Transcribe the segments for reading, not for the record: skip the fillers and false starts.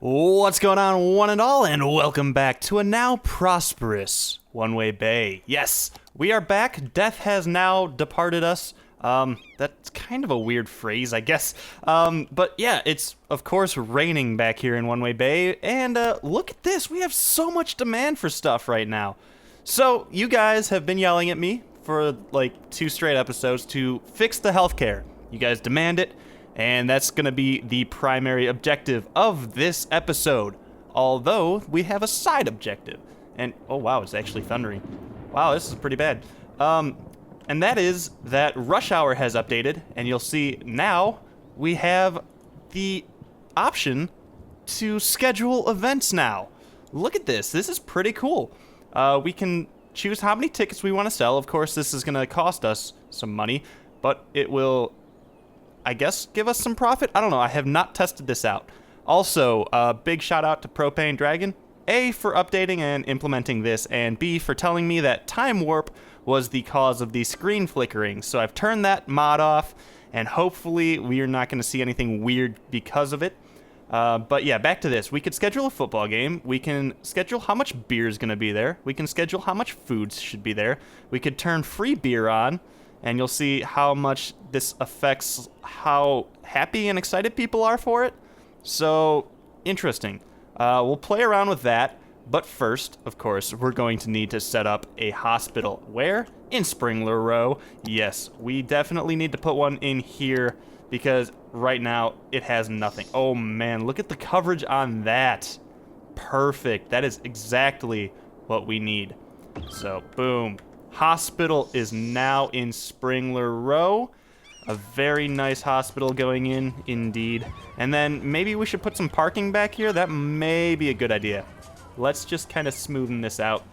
What's going on, one and all, and welcome back to a now prosperous One-Way Bay. Yes, we are back. Death has now departed us. That's kind of a weird phrase, I guess. But yeah, it's, of course, raining back here in One-Way Bay, and look at this. We have so much demand for stuff right now. So, you guys have been yelling at me for, like, 2 straight episodes to fix the healthcare. You guys demand it. And that's going to be the primary objective of this episode. Although, we have a side objective. And, oh wow, it's actually thundering. Wow, this is pretty bad. And that is that Rush Hour has updated. And you'll see now we have the option to schedule events now. Look at this. This is pretty cool. We can choose how many tickets we want to sell. Of course, this is going to cost us some money. But it will, I guess, give us some profit? I don't know. I have not tested this out. Also, big shout out to Propane Dragon. A, for updating and implementing this, and B, for telling me that Time Warp was the cause of the screen flickering. So I've turned that mod off, and hopefully we are not going to see anything weird because of it. But yeah, back to this. We could schedule a football game. We can schedule how much beer is going to be there. We can schedule how much food should be there. We could turn free beer on. And you'll see how much this affects how happy and excited people are for it. So, interesting. We'll play around with that. But first, of course, we're going to need to set up a hospital. Where? In Springler Row. Yes, we definitely need to put one in here because right now it has nothing. Oh man, look at the coverage on that. Perfect. That is exactly what we need. So, boom. Hospital is now in Springler Row. A very nice hospital going in, indeed. And then maybe we should put some parking back here. That may be a good idea. Let's just kind of smoothen this out.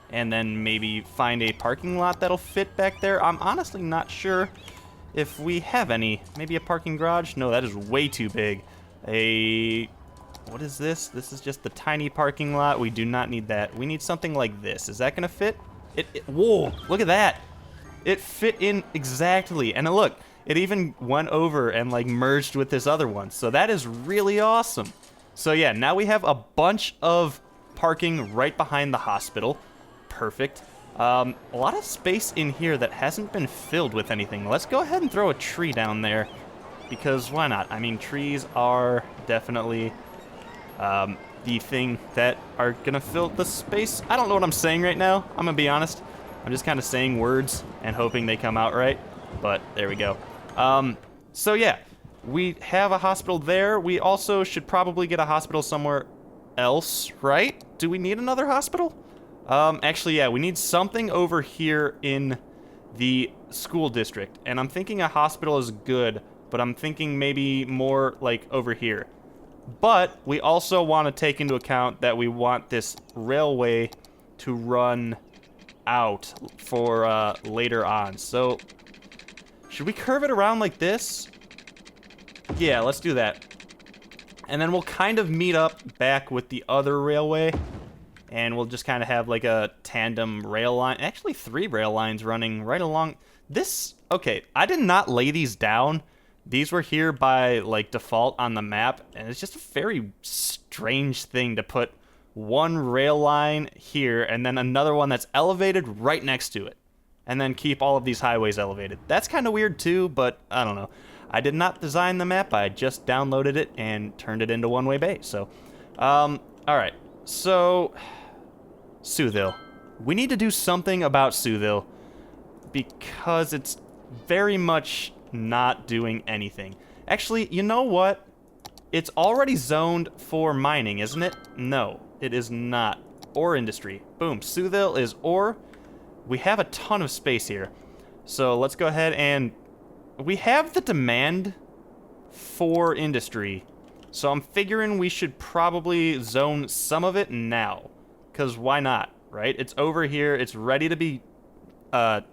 And then maybe find a parking lot that'll fit back there. I'm honestly not sure if we have any. Maybe a parking garage? No, that is way too big. What is this? This is just the tiny parking lot. We do not need that. We need something like this. Is that going to fit? Whoa, look at that. It fit in exactly. And look, it even went over and like merged with this other one. So that is really awesome. So yeah, now we have a bunch of parking right behind the hospital. Perfect. A lot of space in here that hasn't been filled with anything. Let's go ahead and throw a tree down there. Because why not? I mean, trees are definitely the thing that are gonna fill the space. I don't know what I'm saying right now. I'm gonna be honest. I'm just kind of saying words and hoping they come out right. But there we go. So yeah, we have a hospital there. We also should probably get a hospital somewhere else, right? Do we need another hospital? Actually, yeah, we need something over here in the school district. And I'm thinking a hospital is good, but I'm thinking maybe more like over here. But we also want to take into account that we want this railway to run out for later on. So, should we curve it around like this? Yeah, let's do that. And then we'll kind of meet up back with the other railway. And we'll just kind of have like a tandem rail line. Actually, 3 rail lines running right along. This, okay, I did not lay these down. These were here by, like, default on the map, and it's just a very strange thing to put one rail line here and then another one that's elevated right next to it, and then keep all of these highways elevated. That's kind of weird, too, but I don't know. I did not design the map. I just downloaded it and turned it into One-Way Bay, so. All right. So, Soothill. We need to do something about Soothill because it's very much not doing anything. Actually, you know what? It's already zoned for mining, isn't it? No, it is not. Ore industry. Boom. Soothill is ore. We have a ton of space here. So let's go ahead and we have the demand for industry. So I'm figuring we should probably zone some of it now. Because why not, right? It's over here. It's ready to be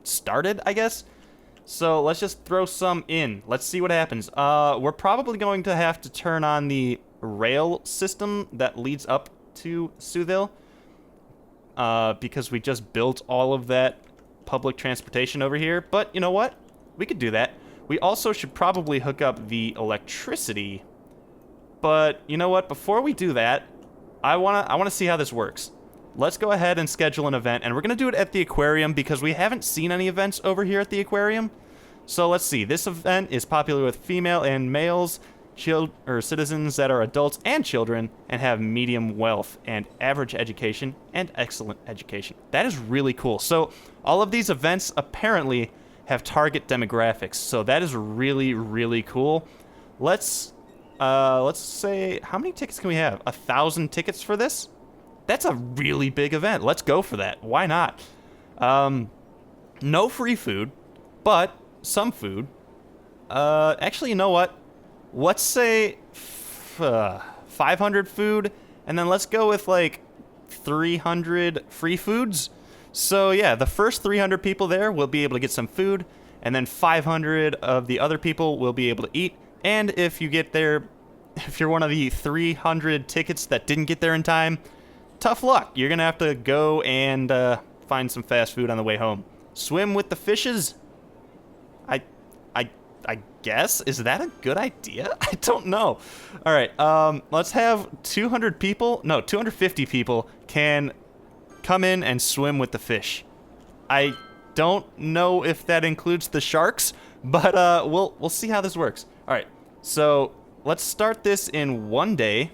started, I guess. So let's just throw some in. Let's see what happens. We're probably going to have to turn on the rail system that leads up to Soothill. Because we just built all of that public transportation over here. But you know what? We could do that. We also should probably hook up the electricity But you know what? Before we do that, I wanna see how this works. Let's go ahead and schedule an event, and we're gonna do it at the aquarium because we haven't seen any events over here at the aquarium. So let's see. This event is popular with female and males, citizens that are adults and children, and have medium wealth and average education and excellent education. That is really cool. So all of these events apparently have target demographics. So that is really, really cool. Let's say, how many tickets can we have? 1,000 tickets for this? That's a really big event. Let's go for that. Why not? No free food, but some food. Actually, you know what? Let's say 500 food, and then let's go with like 300 free foods. So yeah, the first 300 people there will be able to get some food, and then 500 of the other people will be able to eat. And if you get there, if you're one of the 300 tickets that didn't get there in time, tough luck. You're gonna have to go and find some fast food on the way home. Swim with the fishes? I guess? Is that a good idea? I don't know. All right, let's have 250 people can come in and swim with the fish. I don't know if that includes the sharks, but we'll see how this works. All right, so let's start this in one day.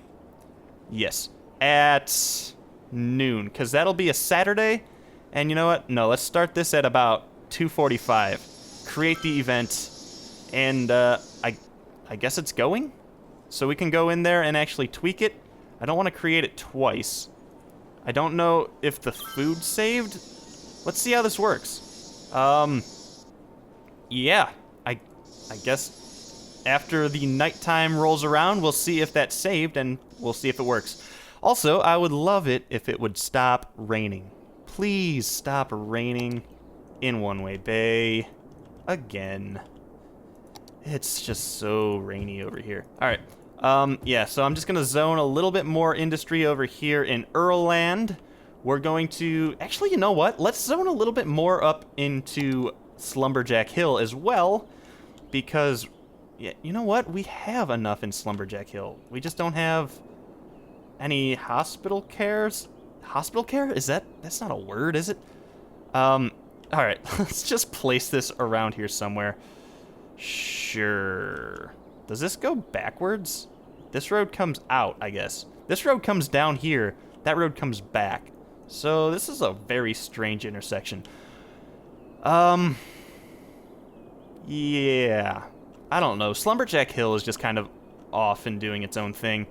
Yes, at noon, because that'll be a Saturday. And you know what? No, let's start this at about 2:45. Create the event, and I guess it's going? So we can go in there and actually tweak it. I don't want to create it twice. I don't know if the food saved. Let's see how this works. Yeah, I guess after the nighttime rolls around, we'll see if that saved, and we'll see if it works. Also, I would love it if it would stop raining. Please stop raining in One Way Bay again. It's just so rainy over here. All right. Yeah, so I'm just going to zone a little bit more industry over here in Earlland. We're going to... Actually, you know what? Let's zone a little bit more up into Slumberjack Hill as well, because, yeah, you know what? We have enough in Slumberjack Hill. We just don't have any hospital cares. Hospital care? That's not a word, is it? All right, let's just place this around here somewhere. Sure. Does this go backwards? This road comes out, I guess. This road comes down here. That road comes back. So this is a very strange intersection. Yeah. I don't know. Slumberjack Hill is just kind of off and doing its own thing.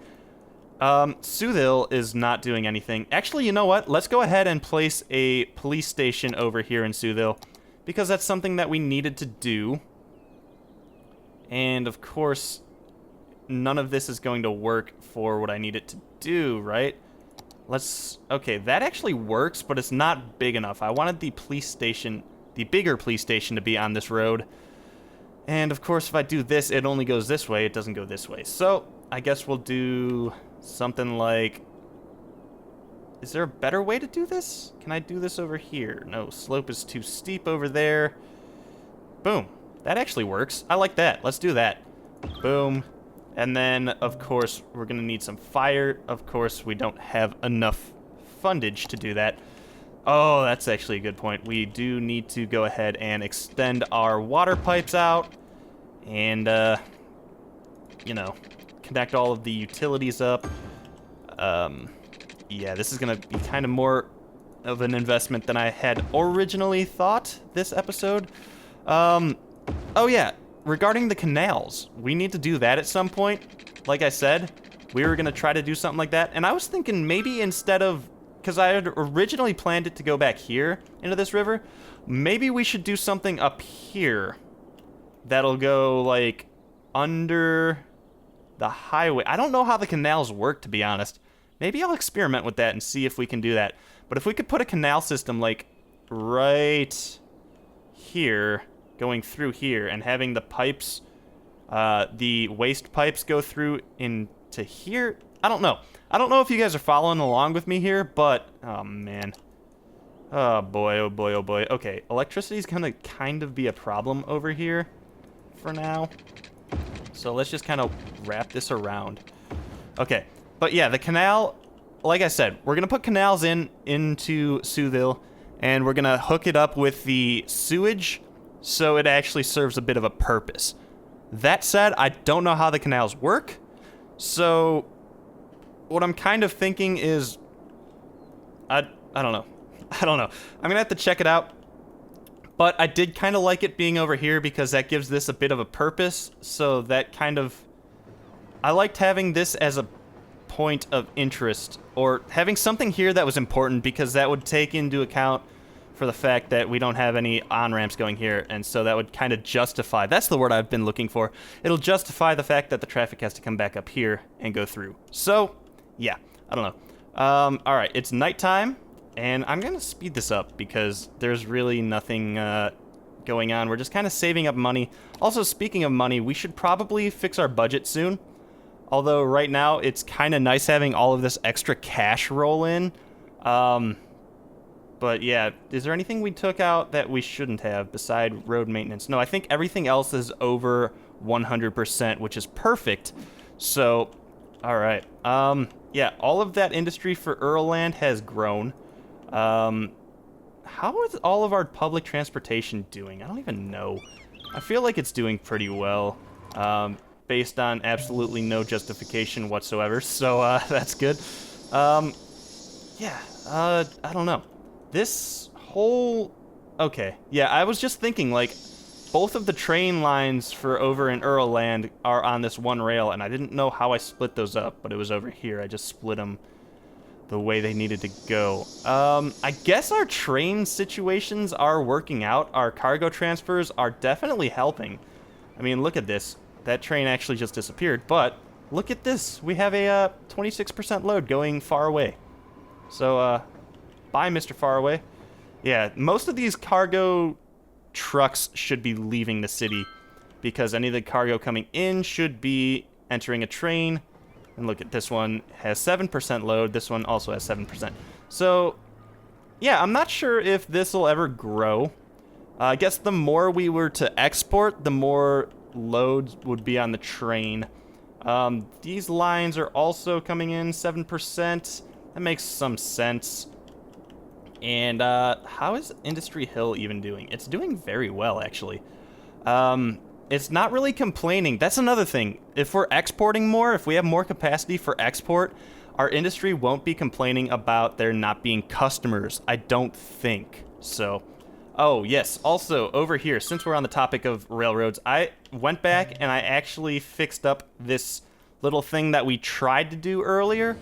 Soothill is not doing anything. Actually, you know what? Let's go ahead and place a police station over here in Soothill, because that's something that we needed to do. And, of course, none of this is going to work for what I need it to do, right? Okay, that actually works, but it's not big enough. I wanted the police station, the bigger police station, to be on this road. And, of course, if I do this, it only goes this way. It doesn't go this way. So, I guess we'll do something like... Is there a better way to do this? Can I do this over here? No, slope is too steep over there. Boom. That actually works. I like that. Let's do that. Boom. And then, of course, we're going to need some fire. Of course, we don't have enough fundage to do that. Oh, that's actually a good point. We do need to go ahead and extend our water pipes out. And, you know, connect all of the utilities up. Yeah, this is going to be kind of more of an investment than I had originally thought this episode. Oh yeah, regarding the canals, we need to do that at some point. Like I said, we were going to try to do something like that. And I was thinking maybe instead of, because I had originally planned it to go back here into this river, maybe we should do something up here that'll go like under the highway. I don't know how the canals work, to be honest. Maybe I'll experiment with that and see if we can do that. But if we could put a canal system like right here, going through here, and having the pipes, the waste pipes go through into here. I don't know. I don't know if you guys are following along with me here, but, oh man. Oh boy, oh boy, oh boy. Okay, electricity is gonna kind of be a problem over here for now. So let's just kind of wrap this around. Okay. But yeah, the canal, like I said, we're going to put canals into Soothill, and we're going to hook it up with the sewage so it actually serves a bit of a purpose. That said, I don't know how the canals work, so what I'm kind of thinking is, I don't know. I don't know. I'm going to have to check it out, but I did kind of like it being over here because that gives this a bit of a purpose, so that kind of, I liked having this as a point of interest, or having something here that was important, because that would take into account for the fact that we don't have any on-ramps going here, and so that would kind of justify, that's the word I've been looking for, it'll justify the fact that the traffic has to come back up here and go through. So, yeah, I don't know. Alright, it's nighttime, and I'm gonna speed this up because there's really nothing going on. We're just kind of saving up money. Also, speaking of money, we should probably fix our budget soon. Although right now it's kind of nice having all of this extra cash roll in. But yeah, is there anything we took out that we shouldn't have beside road maintenance? No, I think everything else is over 100%, which is perfect. So, all right. Yeah, all of that industry for Earlland has grown. How is all of our public transportation doing? I don't even know. I feel like it's doing pretty well. Based on absolutely no justification whatsoever, so that's good. Yeah, I don't know. This whole... Okay, yeah, I was just thinking, like, both of the train lines for over in Earlland are on this one rail, and I didn't know how I split those up, but it was over here. I just split them the way they needed to go. I guess our train situations are working out. Our cargo transfers are definitely helping. I mean, look at this. That train actually just disappeared, but look at this. We have a 26% load going far away. So, bye, Mr. Faraway. Yeah, most of these cargo trucks should be leaving the city because any of the cargo coming in should be entering a train. And look at this one has 7% load. This one also has 7%. So, yeah, I'm not sure if this will ever grow. I guess the more we were to export, the more loads would be on the train. These lines are also coming in 7%. That makes some sense. And how is Industry Hill even doing? It's doing very well, actually. It's not really complaining. That's another thing. If we're exporting more, if we have more capacity for export, our industry won't be complaining about there not being customers. I don't think so. Oh, yes. Also, over here, since we're on the topic of railroads, I went back and I actually fixed up this little thing that we tried to do earlier.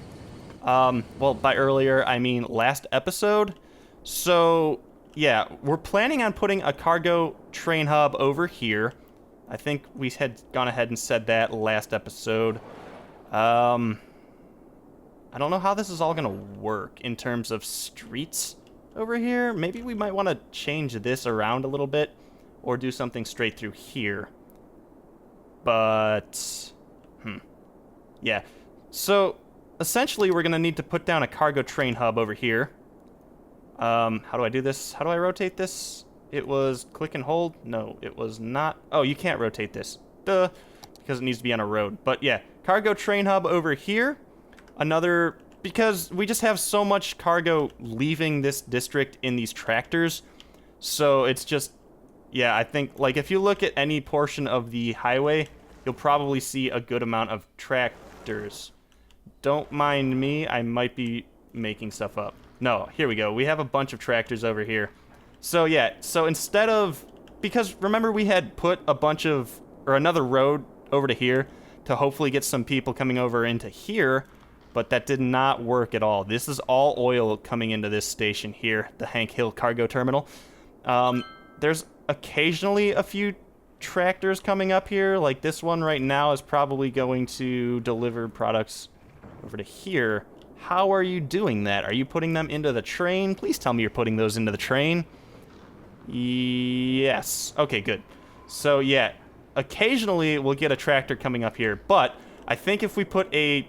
Well, by earlier, I mean last episode. So, yeah, we're planning on putting a cargo train hub over here. I think we had gone ahead and said that last episode. I don't know how this is all going to work in terms of streets over here. Maybe we might want to change this around a little bit or do something straight through here. But, yeah. So, essentially, we're going to need to put down a cargo train hub over here. How do I do this? How do I rotate this? It was click and hold? No, it was not. Oh, you can't rotate this. Duh. Because it needs to be on a road. But yeah, cargo train hub over here. Another, because we just have so much cargo leaving this district in these tractors. So it's just, yeah, I think, like, if you look at any portion of the highway, you'll probably see a good amount of tractors. Don't mind me, I might be making stuff up. No, here we go. We have a bunch of tractors over here. So yeah, so instead of, because remember we had put a bunch of, or another road over to here to hopefully get some people coming over into here, but that did not work at all. This is all oil coming into this station here, the Hank Hill Cargo Terminal. There's occasionally a few tractors coming up here, like this one right now is probably going to deliver products over to here. How are you doing that? Are you putting them into the train? Please tell me you're putting those into the train. Yes. Okay, good. So, yeah, occasionally we'll get a tractor coming up here, but I think if we put a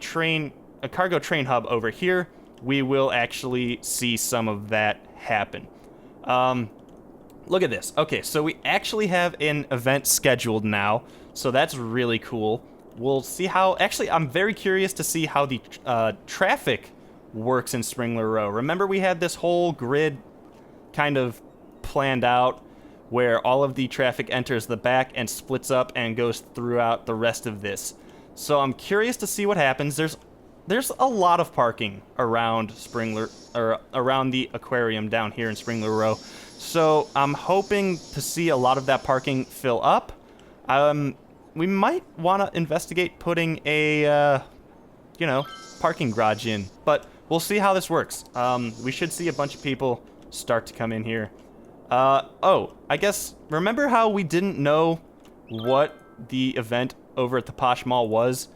cargo train hub over here, we will actually see some of that happen. Look at this. Okay, so we actually have an event scheduled now, so that's really cool. we'll see how... Actually, I'm very curious to see how the traffic works in Springler Row. Remember we had this whole grid kind of planned out where all of the traffic enters the back and splits up and goes throughout the rest of this. So I'm curious to see what happens. There's a lot of parking around around the aquarium down here in Springler Row. So I'm hoping to see a lot of that parking fill up. We might want to investigate putting a, parking garage in, but we'll see how this works. We should see a bunch of people start to come in here. I guess, remember how we didn't know what the event over at the Posh Mall was?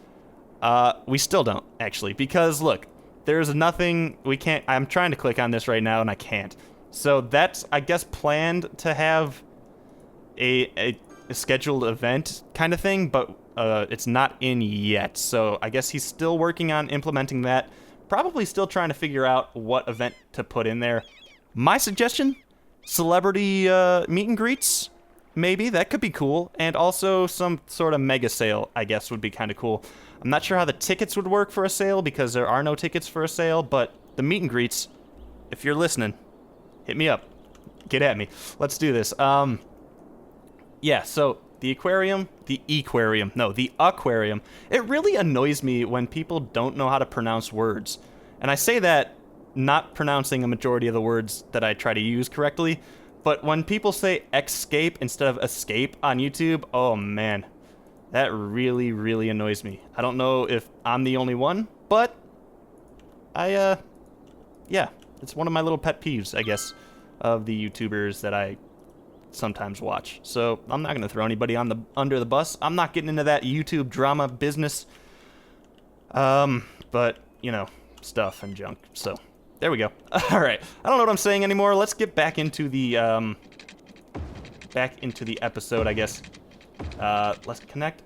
We still don't, actually, because look, there's nothing, I'm trying to click on this right now and I can't. So that's, I guess, planned to have a scheduled event kind of thing, but it's not in yet. So I guess he's still working on implementing that. Probably still trying to figure out what event to put in there. My suggestion, celebrity meet and greets, maybe. That could be cool. And also some sort of mega sale, I guess, would be kind of cool. I'm not sure how the tickets would work for a sale because there are no tickets for a sale, but the meet and greets, if you're listening, hit me up. Get at me. Let's do this. Yeah, so the aquarium, it really annoys me when people don't know how to pronounce words. And I say that not pronouncing a majority of the words that I try to use correctly, but when people say escape instead of escape on YouTube, oh man, that really, really annoys me. I don't know if I'm the only one, but yeah, it's one of my little pet peeves, I guess, of the YouTubers that I sometimes watch. So I'm not gonna throw anybody under the bus. I'm not getting into that YouTube drama business. But stuff and junk. So there we go. All right. I don't know what I'm saying anymore. Let's get back into the episode, I guess. Let's connect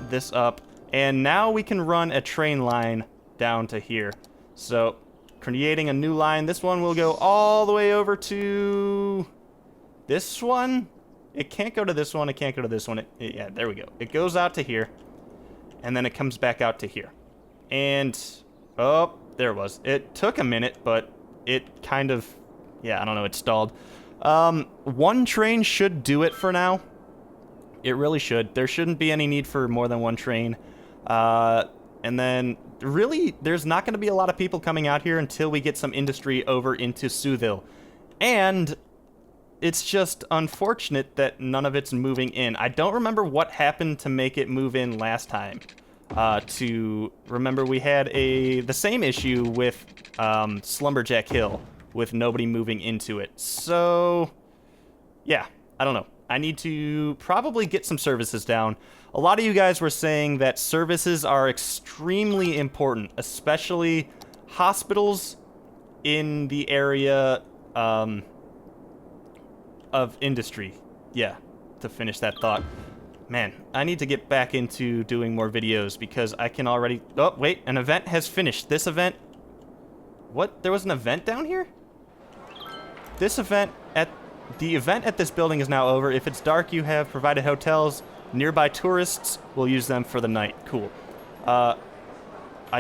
this up, and now we can run a train line down to here. So creating a new line. This one will go all the way over to this one. It can't go to this one. It can't go to this one. Yeah, there we go. It goes out to here, and then it comes back out to here. And, oh, there it was. It took a minute, but it kind of, yeah, I don't know, it stalled. One train should do it for now. It really should. There shouldn't be any need for more than one train. And then, really, there's not going to be a lot of people coming out here until we get some industry over into Soothill. And it's just unfortunate that none of it's moving in. I don't remember what happened to make it move in last time. Remember we had the same issue with Slumberjack Hill with nobody moving into it. So, yeah, I don't know. I need to probably get some services down. A lot of you guys were saying that services are extremely important, especially hospitals in the area of industry. Yeah, to finish that thought. Man, I need to get back into doing more videos because I can already... Oh, wait, an event has finished. This event... What? There was an event down here? This event at... The event at this building is now over. If it's dark, you have provided hotels. Nearby tourists will use them for the night. Cool. I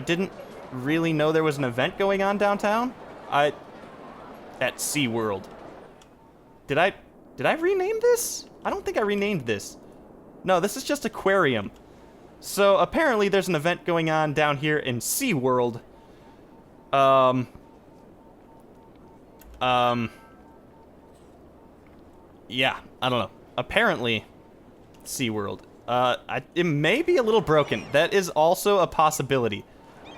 didn't really know there was an event going on downtown. At SeaWorld. Did I rename this? I don't think I renamed this. No, this is just aquarium. So apparently there's an event going on down here in SeaWorld. Yeah, I don't know. Apparently, SeaWorld. It may be a little broken. That is also a possibility.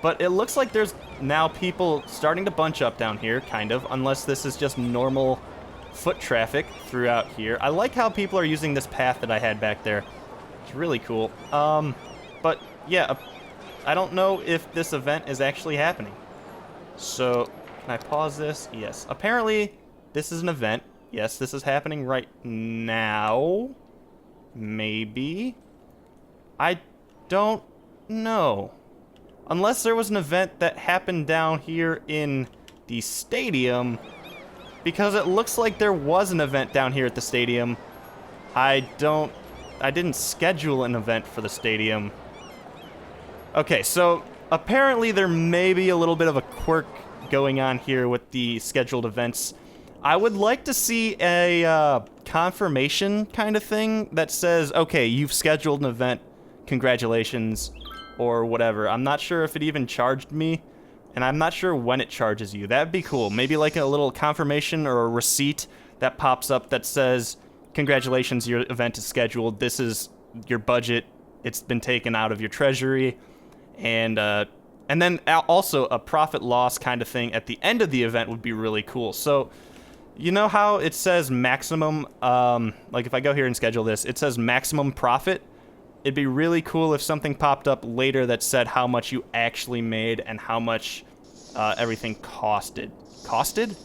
But it looks like there's now people starting to bunch up down here, kind of, unless this is just normal foot traffic throughout here. I like how people are using this path that I had back there. It's really cool. But yeah, I don't know if this event is actually happening. So, can I pause this? Yes. Apparently, this is an event. Yes, this is happening right now. Maybe. I don't know. Unless there was an event that happened down here in the stadium. Because it looks like there was an event down here at the stadium. I didn't schedule an event for the stadium. Okay, so apparently there may be a little bit of a quirk going on here with the scheduled events. I would like to see a confirmation kind of thing that says, okay, you've scheduled an event, congratulations, or whatever. I'm not sure if it even charged me, and I'm not sure when it charges you. That'd be cool. Maybe like a little confirmation or a receipt that pops up that says, congratulations, your event is scheduled. This is your budget. It's been taken out of your treasury. And then also a profit loss kind of thing at the end of the event would be really cool. So, you know how it says maximum, like if I go here and schedule this, it says maximum profit. It'd be really cool if something popped up later that said how much you actually made and how much everything costed. Costed?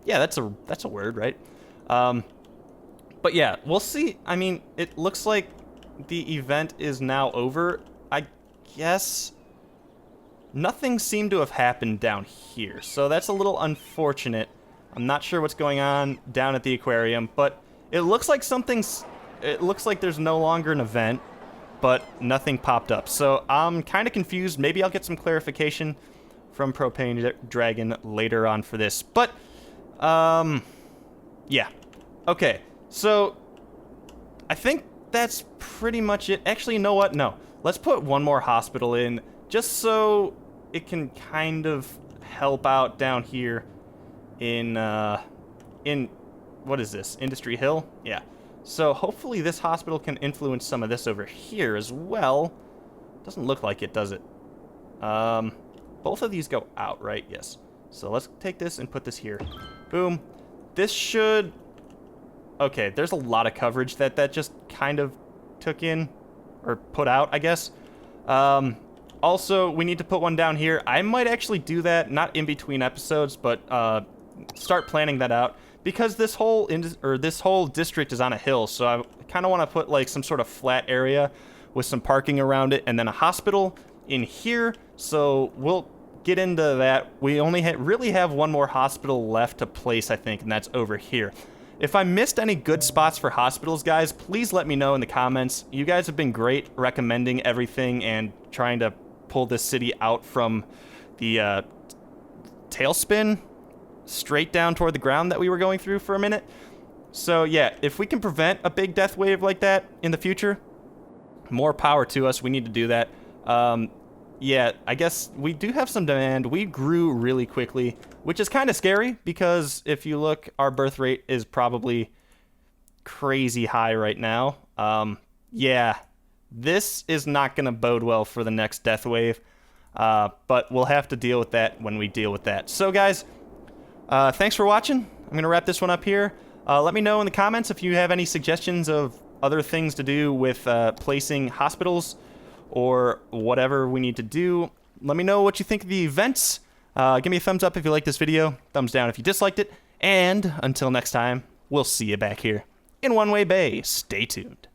Yeah, that's a word, right? But yeah, we'll see. I mean, it looks like the event is now over. I guess nothing seemed to have happened down here, so that's a little unfortunate. I'm not sure what's going on down at the aquarium, but it looks like it looks like there's no longer an event, but nothing popped up. So I'm kind of confused. Maybe I'll get some clarification from Propane Dragon later on for this. But, yeah. Okay, so I think that's pretty much it. Actually, you know what? No. Let's put one more hospital in, just so it can kind of help out down here in what is this? Industry Hill? Yeah. So hopefully this hospital can influence some of this over here as well. Doesn't look like it, does it? Both of these go out, right? Yes. So let's take this and put this here. Boom. This should... Okay, there's a lot of coverage that just kind of took in, or put out, I guess. Also, we need to put one down here. I might actually do that, not in between episodes, but start planning that out. Because this whole district is on a hill, so I kind of want to put like some sort of flat area with some parking around it, and then a hospital in here. So we'll get into that. We only really have one more hospital left to place, I think, and that's over here. If I missed any good spots for hospitals, guys, please let me know in the comments. You guys have been great recommending everything and trying to pull this city out from the tailspin straight down toward the ground that we were going through for a minute. So yeah, if we can prevent a big death wave like that in the future, more power to us. We need to do that. Yeah, I guess we do have some demand. We grew really quickly, which is kind of scary because if you look, our birth rate is probably crazy high right now. Yeah, this is not going to bode well for the next death wave, but we'll have to deal with that when we deal with that. So guys, thanks for watching. I'm going to wrap this one up here. Let me know in the comments if you have any suggestions of other things to do with placing hospitals or whatever we need to do. Let me know what you think of the events. Give me a thumbs up if you like this video, thumbs down if you disliked it, and until next time, we'll see you back here in One Way Bay. Stay tuned.